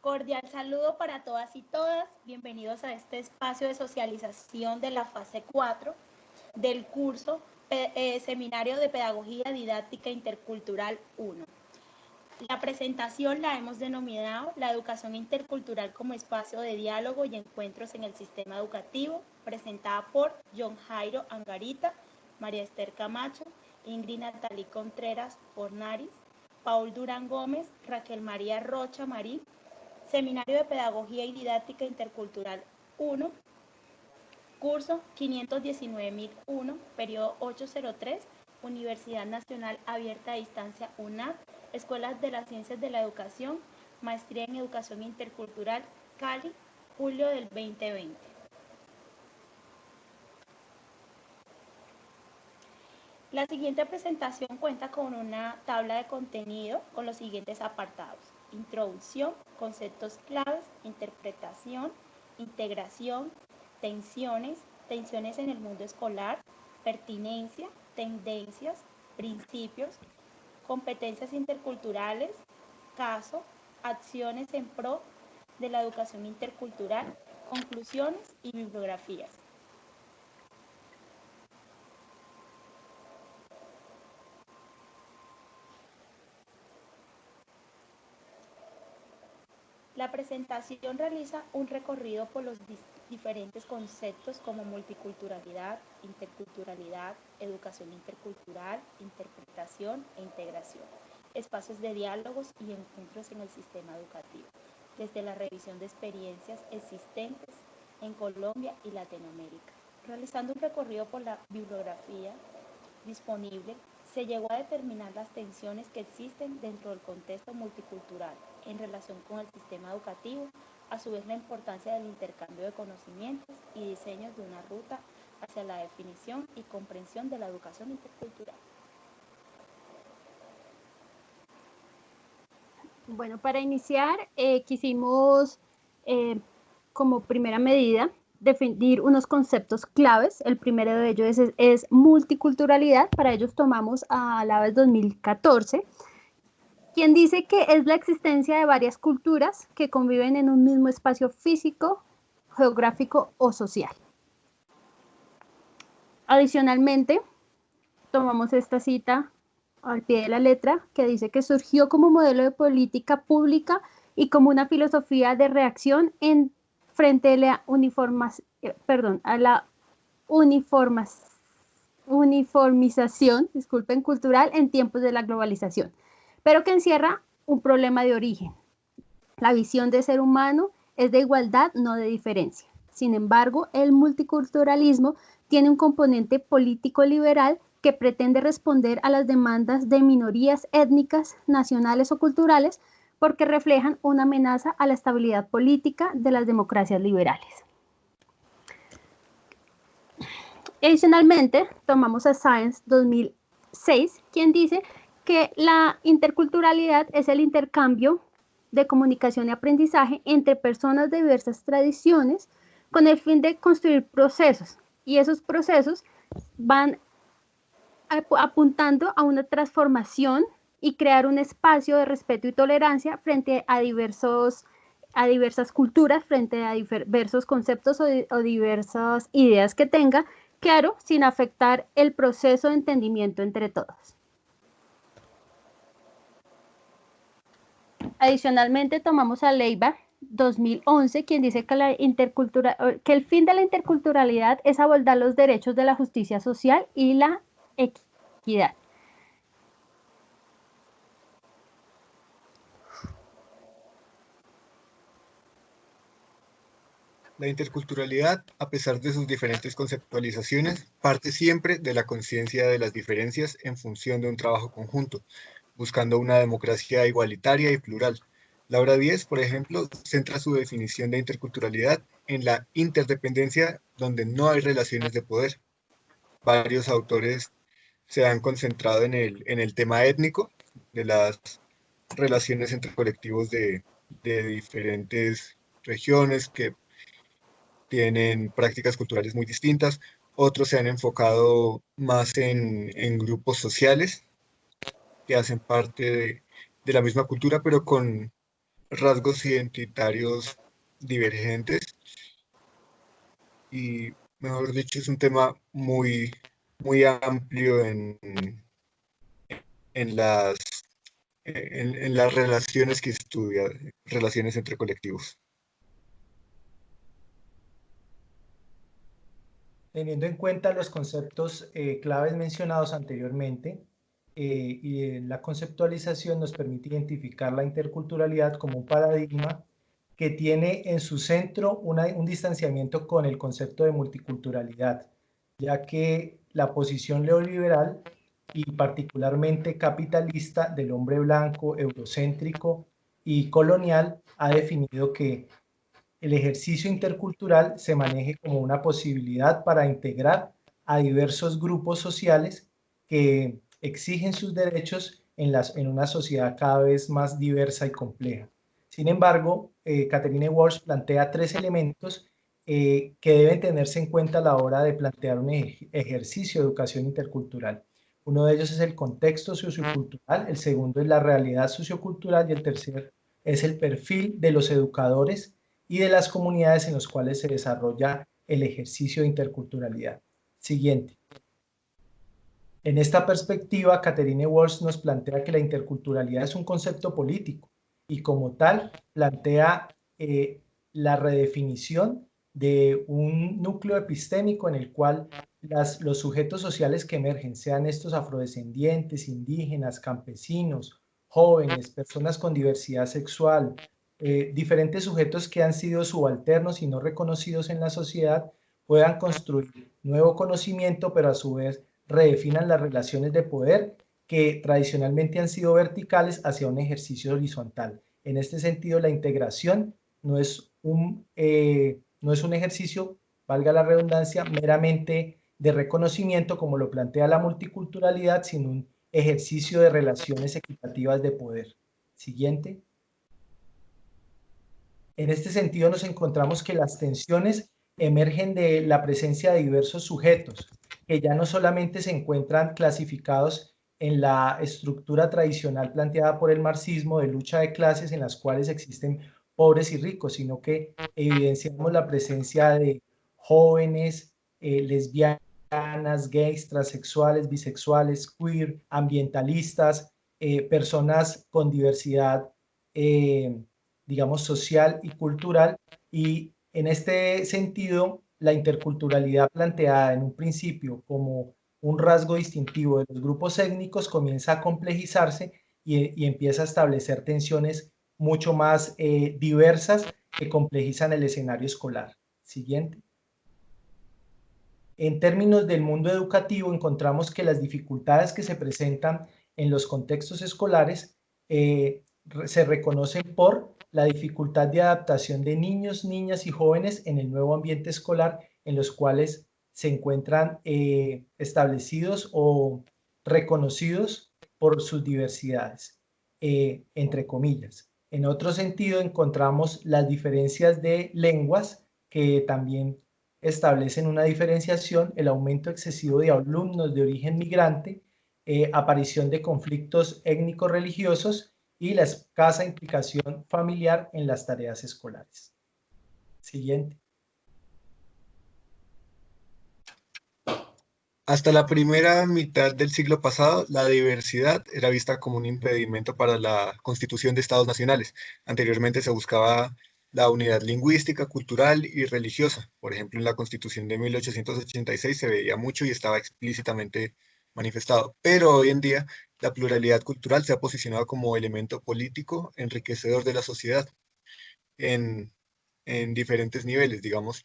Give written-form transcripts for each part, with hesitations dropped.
Cordial saludo para todas y todas. Bienvenidos a este espacio de socialización de la fase 4 del curso Seminario de Pedagogía Didáctica Intercultural 1. La presentación la hemos denominado la educación intercultural como espacio de diálogo y encuentros en el sistema educativo, presentada por John Jairo Angarita, María Esther Camacho, Ingrid Natalí Contreras Fornaris, Paul Durán Gómez, Raquel María Rocha Marí, Seminario de Pedagogía y Didáctica Intercultural 1, curso 519.001, periodo 803, Universidad Nacional Abierta a Distancia UNAP, Escuelas de las Ciencias de la Educación, Maestría en Educación Intercultural, Cali, julio del 2020. La siguiente presentación cuenta con una tabla de contenido con los siguientes apartados: introducción, conceptos claves, interpretación, integración, tensiones en el mundo escolar, pertinencia, tendencias, principios, competencias interculturales, caso, acciones en pro de la educación intercultural, conclusiones y bibliografías. La presentación realiza un recorrido por los diferentes conceptos como multiculturalidad, interculturalidad, educación intercultural, interpretación e integración, espacios de diálogos y encuentros en el sistema educativo, desde la revisión de experiencias existentes en Colombia y Latinoamérica. Realizando un recorrido por la bibliografía disponible, se llegó a determinar las tensiones que existen dentro del contexto multicultural en relación con el sistema educativo, a su vez la importancia del intercambio de conocimientos y diseños de una ruta hacia la definición y comprensión de la educación intercultural. Bueno, para iniciar, quisimos, como primera medida, definir unos conceptos claves. El primero de ellos es multiculturalidad. Para ellos tomamos a la vez 2014, quien dice que es la existencia de varias culturas que conviven en un mismo espacio físico, geográfico o social. Adicionalmente, tomamos esta cita al pie de la letra, que dice que surgió como modelo de política pública y como una filosofía de reacción frente a la uniformización, cultural en tiempos de la globalización, pero que encierra un problema de origen. La visión de ser humano es de igualdad, no de diferencia. Sin embargo, el multiculturalismo tiene un componente político liberal que pretende responder a las demandas de minorías étnicas, nacionales o culturales, porque reflejan una amenaza a la estabilidad política de las democracias liberales. Adicionalmente, tomamos a Science 2006, quien dice que la interculturalidad es el intercambio de comunicación y aprendizaje entre personas de diversas tradiciones con el fin de construir procesos, y esos procesos van apuntando a una transformación y crear un espacio de respeto y tolerancia frente a diversas culturas, frente a diversos conceptos o diversas ideas que tenga, claro, sin afectar el proceso de entendimiento entre todos. Adicionalmente, tomamos a Leiva 2011, quien dice que el fin de la interculturalidad es abordar los derechos de la justicia social y la equidad. La interculturalidad, a pesar de sus diferentes conceptualizaciones, parte siempre de la conciencia de las diferencias en función de un trabajo conjunto, buscando una democracia igualitaria y plural. Laura Díez, por ejemplo, centra su definición de interculturalidad en la interdependencia donde no hay relaciones de poder. Varios autores se han concentrado en el tema étnico, de las relaciones entre colectivos de diferentes regiones que tienen prácticas culturales muy distintas. Otros se han enfocado más en grupos sociales que hacen parte de la misma cultura, pero con rasgos identitarios divergentes y, mejor dicho, es un tema muy, muy amplio en las, en las relaciones que estudia, relaciones entre colectivos. Teniendo en cuenta los conceptos claves mencionados anteriormente, la conceptualización nos permite identificar la interculturalidad como un paradigma que tiene en su centro un distanciamiento con el concepto de multiculturalidad, ya que la posición neoliberal y particularmente capitalista del hombre blanco, eurocéntrico y colonial ha definido que el ejercicio intercultural se maneje como una posibilidad para integrar a diversos grupos sociales que exigen sus derechos en una sociedad cada vez más diversa y compleja. Sin embargo, Catherine Walsh plantea tres elementos que deben tenerse en cuenta a la hora de plantear un ejercicio de educación intercultural. Uno de ellos es el contexto sociocultural, el segundo es la realidad sociocultural y el tercero es el perfil de los educadores y de las comunidades en las cuales se desarrolla el ejercicio de interculturalidad. Siguiente. En esta perspectiva, Catherine Walsh nos plantea que la interculturalidad es un concepto político y como tal plantea la redefinición de un núcleo epistémico en el cual los sujetos sociales que emergen, sean estos afrodescendientes, indígenas, campesinos, jóvenes, personas con diversidad sexual, diferentes sujetos que han sido subalternos y no reconocidos en la sociedad, puedan construir nuevo conocimiento, pero a su vez redefinan las relaciones de poder que tradicionalmente han sido verticales hacia un ejercicio horizontal. En este sentido, la integración no es un ejercicio, valga la redundancia, meramente de reconocimiento como lo plantea la multiculturalidad, sino un ejercicio de relaciones equitativas de poder. Siguiente. En este sentido nos encontramos que las tensiones emergen de la presencia de diversos sujetos, que ya no solamente se encuentran clasificados en la estructura tradicional planteada por el marxismo de lucha de clases en las cuales existen pobres y ricos, sino que evidenciamos la presencia de jóvenes, lesbianas, gays, transexuales, bisexuales, queer, ambientalistas, personas con diversidad digamos, social y cultural. Y en este sentido, la interculturalidad planteada en un principio como un rasgo distintivo de los grupos étnicos comienza a complejizarse y empieza a establecer tensiones mucho más diversas que complejizan el escenario escolar. Siguiente. En términos del mundo educativo, encontramos que las dificultades que se presentan en los contextos escolares se reconocen por la dificultad de adaptación de niños, niñas y jóvenes en el nuevo ambiente escolar en los cuales se encuentran establecidos o reconocidos por sus diversidades, entre comillas. En otro sentido, encontramos las diferencias de lenguas que también establecen una diferenciación, el aumento excesivo de alumnos de origen migrante, aparición de conflictos étnico-religiosos y la escasa implicación familiar en las tareas escolares. Siguiente. Hasta la primera mitad del siglo pasado, la diversidad era vista como un impedimento para la constitución de estados nacionales. Anteriormente se buscaba la unidad lingüística, cultural y religiosa. Por ejemplo, en la Constitución de 1886 se veía mucho y estaba explícitamente manifestado. Pero hoy en día, la pluralidad cultural se ha posicionado como elemento político enriquecedor de la sociedad en, en diferentes niveles, digamos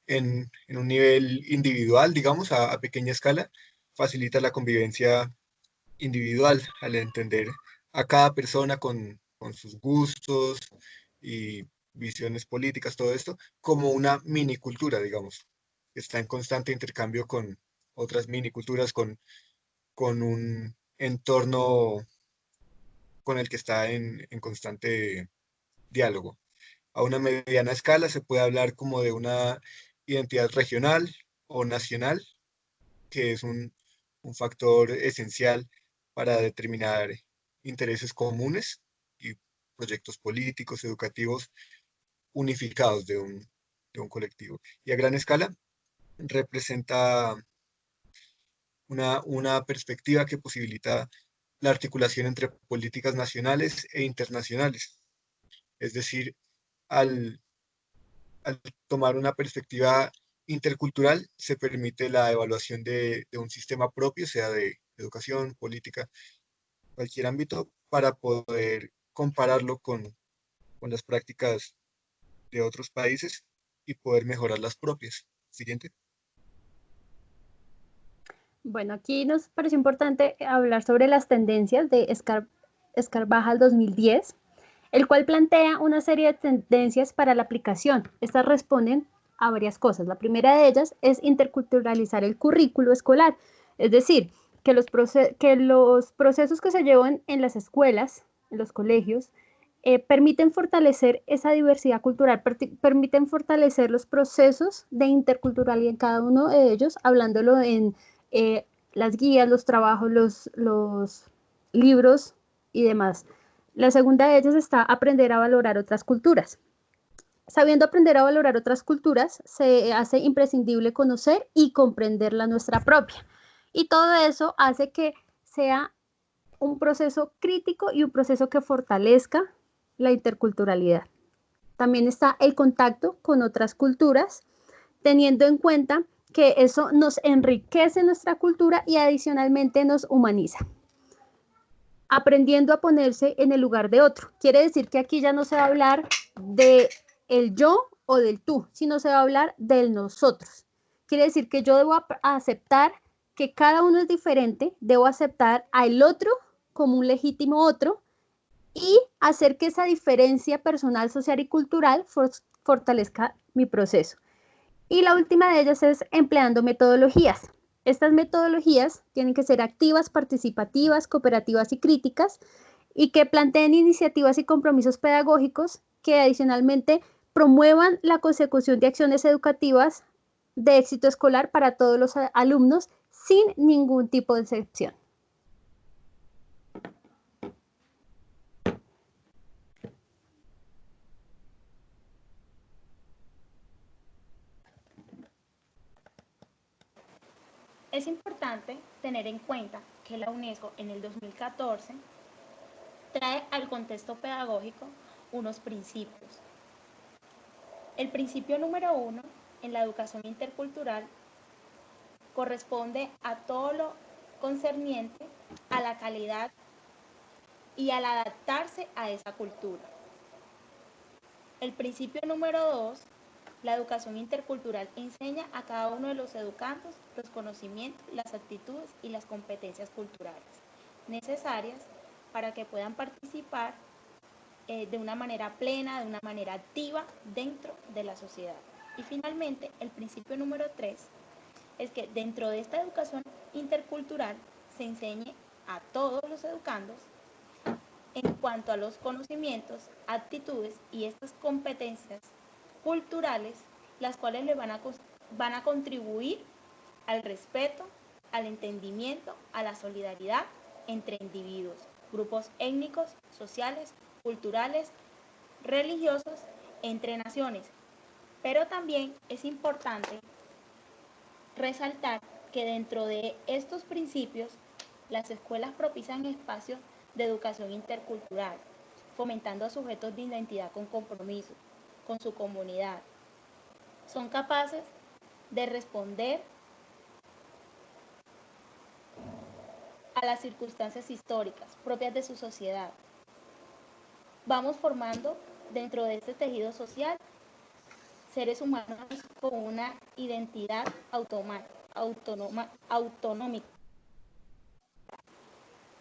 en un nivel individual, digamos, a pequeña escala, facilita la convivencia individual al entender a cada persona con sus gustos y visiones políticas, todo esto, como una minicultura, digamos, que está en constante intercambio con otras miniculturas, con un entorno con el que está en constante diálogo. A una mediana escala se puede hablar como de una identidad regional o nacional, que es un factor esencial para determinar intereses comunes y proyectos políticos, educativos, unificados de un colectivo. Y a gran escala representa una perspectiva que posibilita la articulación entre políticas nacionales e internacionales. Es decir, al tomar una perspectiva intercultural, se permite la evaluación de un sistema propio, sea de educación, política, cualquier ámbito, para poder compararlo con las prácticas de otros países y poder mejorar las propias. Siguiente. Bueno, aquí nos pareció importante hablar sobre las tendencias de Escarvajal 2010, el cual plantea una serie de tendencias para la aplicación. Estas responden a varias cosas. La primera de ellas es interculturalizar el currículo escolar, es decir, que los procesos que se llevan en las escuelas, en los colegios, permiten fortalecer esa diversidad cultural, permiten fortalecer los procesos de interculturalidad en cada uno de ellos, hablándolo en las guías, los trabajos, los libros y demás. La segunda de ellas está aprender a valorar otras culturas. Sabiendo aprender a valorar otras culturas, se hace imprescindible conocer y comprender la nuestra propia. Y todo eso hace que sea un proceso crítico y un proceso que fortalezca la interculturalidad. También está el contacto con otras culturas, teniendo en cuenta que eso nos enriquece nuestra cultura y adicionalmente nos humaniza. Aprendiendo a ponerse en el lugar de otro. Quiere decir que aquí ya no se va a hablar de el yo o del tú, sino se va a hablar del nosotros. Quiere decir que yo debo aceptar que cada uno es diferente, debo aceptar al otro como un legítimo otro y hacer que esa diferencia personal, social y cultural fortalezca mi proceso. Y la última de ellas es empleando metodologías. Estas metodologías tienen que ser activas, participativas, cooperativas y críticas, y que planteen iniciativas y compromisos pedagógicos que adicionalmente promuevan la consecución de acciones educativas de éxito escolar para todos los alumnos sin ningún tipo de excepción. Es importante tener en cuenta que la UNESCO en el 2014 trae al contexto pedagógico unos principios. El principio número 1 en la educación intercultural corresponde a todo lo concerniente a la calidad y al adaptarse a esa cultura. El principio número 2, la educación intercultural enseña a cada uno de los educandos los conocimientos, las actitudes y las competencias culturales necesarias para que puedan participar de una manera plena, de una manera activa dentro de la sociedad. Y finalmente, el principio número 3 es que dentro de esta educación intercultural se enseñe a todos los educandos en cuanto a los conocimientos, actitudes y estas competencias culturales, las cuales le van a contribuir al respeto, al entendimiento, a la solidaridad entre individuos, grupos étnicos, sociales, culturales, religiosos, entre naciones. Pero también es importante resaltar que dentro de estos principios, las escuelas propician espacios de educación intercultural, fomentando a sujetos de identidad con compromiso, con su comunidad. Son capaces de responder a las circunstancias históricas propias de su sociedad. Vamos formando dentro de este tejido social seres humanos con una identidad autonómica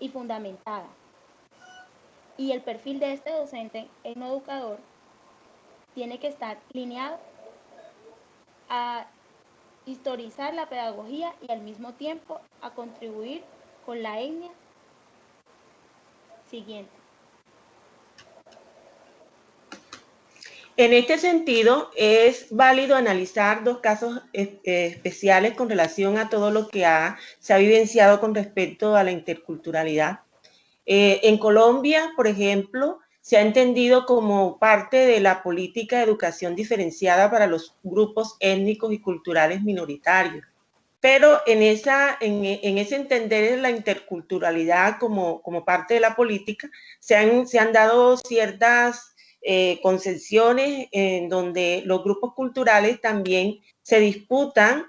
y fundamentada. Y el perfil de este docente etnoeducador tiene que estar lineado a historizar la pedagogía y al mismo tiempo a contribuir con la etnia siguiente. En este sentido, es válido analizar dos casos especiales con relación a todo lo que se ha vivenciado con respecto a la interculturalidad. En Colombia, por ejemplo, se ha entendido como parte de la política de educación diferenciada para los grupos étnicos y culturales minoritarios. Pero en ese entender la interculturalidad como parte de la política, se han dado ciertas concesiones en donde los grupos culturales también se disputan,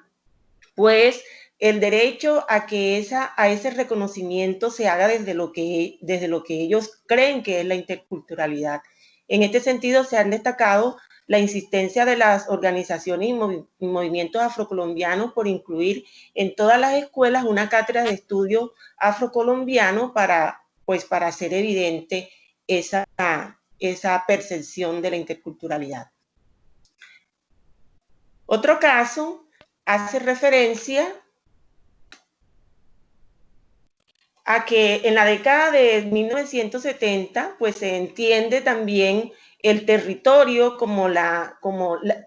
pues, el derecho a que a ese reconocimiento se haga desde lo que ellos creen que es la interculturalidad. En este sentido, se han destacado la insistencia de las organizaciones y movimientos afrocolombianos por incluir en todas las escuelas una cátedra de estudio afrocolombiano para hacer evidente esa percepción de la interculturalidad. Otro caso hace referencia a que en la década de 1970, pues se entiende también el territorio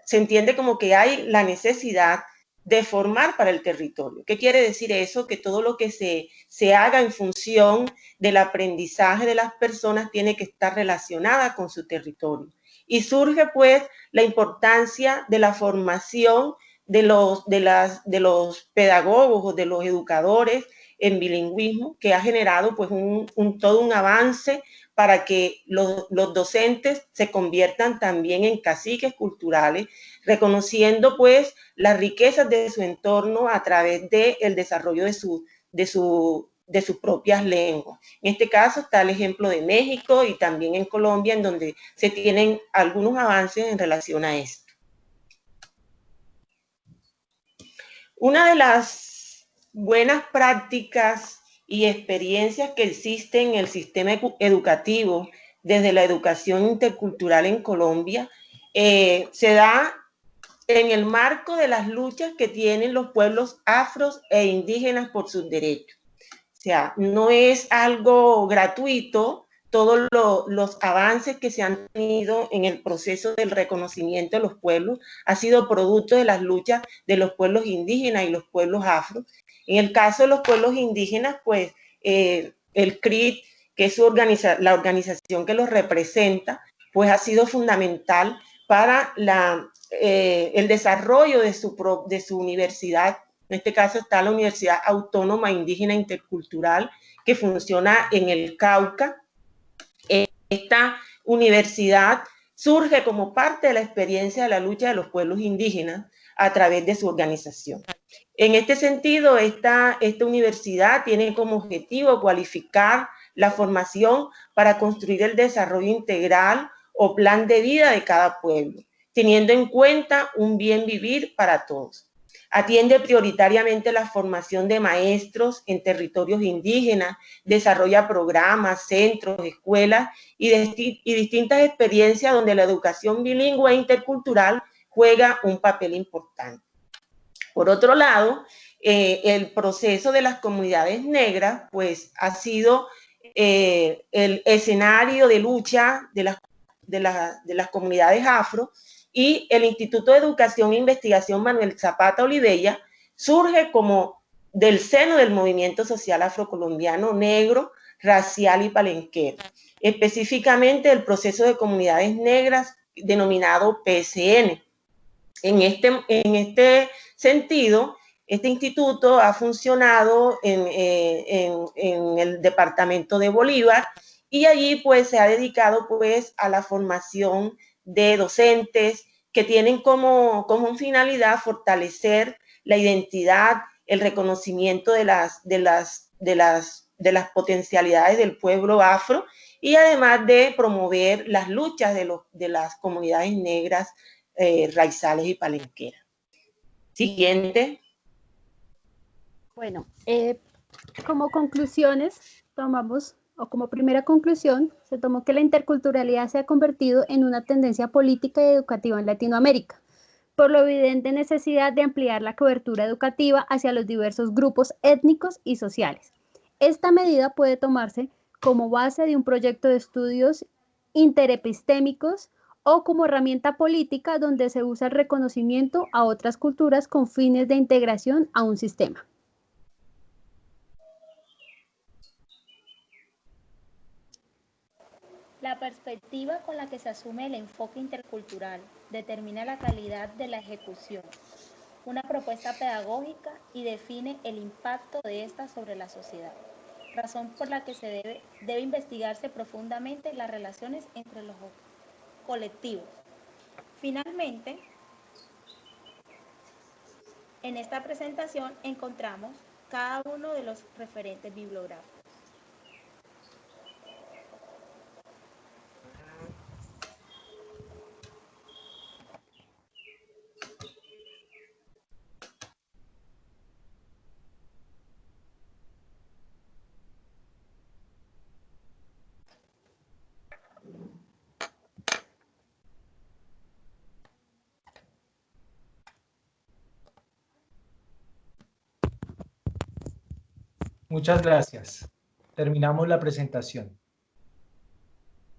se entiende como que hay la necesidad de formar para el territorio. ¿Qué quiere decir eso? Que todo lo que se haga en función del aprendizaje de las personas tiene que estar relacionada con su territorio. Y surge pues la importancia de la formación de los pedagogos o de los educadores en bilingüismo, que ha generado pues todo un avance para que los docentes se conviertan también en caciques culturales, reconociendo pues las riquezas de su entorno a través del desarrollo de sus propias lenguas. En este caso está el ejemplo de México y también en Colombia, en donde se tienen algunos avances en relación a esto. Una de las buenas prácticas y experiencias que existen en el sistema educativo desde la educación intercultural en Colombia se da en el marco de las luchas que tienen los pueblos afros e indígenas por sus derechos. O sea, no es algo gratuito todos los avances que se han tenido en el proceso del reconocimiento de los pueblos, ha sido producto de las luchas de los pueblos indígenas y los pueblos afro. En el caso de los pueblos indígenas, pues el CRIT, que es la organización que los representa, pues ha sido fundamental para el desarrollo de su universidad. En este caso está la Universidad Autónoma Indígena Intercultural, que funciona en el Cauca. Esta universidad surge como parte de la experiencia de la lucha de los pueblos indígenas a través de su organización. En este sentido, esta universidad tiene como objetivo cualificar la formación para construir el desarrollo integral o plan de vida de cada pueblo, teniendo en cuenta un bien vivir para todos. Atiende prioritariamente la formación de maestros en territorios indígenas, desarrolla programas, centros, escuelas y distintas experiencias donde la educación bilingüe e intercultural juega un papel importante. Por otro lado, el proceso de las comunidades negras pues ha sido el escenario de lucha de las comunidades afro, y el Instituto de Educación e Investigación Manuel Zapata Olivella surge como del seno del movimiento social afrocolombiano negro, racial y palenquero, específicamente el proceso de comunidades negras denominado PSN. En este sentido, este instituto ha funcionado en el departamento de Bolívar, y allí pues se ha dedicado pues a la formación de docentes que tienen como finalidad fortalecer la identidad, el reconocimiento de las potencialidades del pueblo afro, y además de promover las luchas de las comunidades negras raizales y palenqueras. Siguiente. Bueno, como conclusiones tomamos, o como primera conclusión, se tomó que la interculturalidad se ha convertido en una tendencia política y educativa en Latinoamérica, por la evidente necesidad de ampliar la cobertura educativa hacia los diversos grupos étnicos y sociales. Esta medida puede tomarse como base de un proyecto de estudios interepistémicos o como herramienta política donde se usa el reconocimiento a otras culturas con fines de integración a un sistema. La perspectiva con la que se asume el enfoque intercultural determina la calidad de la ejecución, una propuesta pedagógica y define el impacto de esta sobre la sociedad, razón por la que debe investigarse profundamente las relaciones entre los colectivos. Finalmente, en esta presentación encontramos cada uno de los referentes bibliográficos. Muchas gracias. Terminamos la presentación.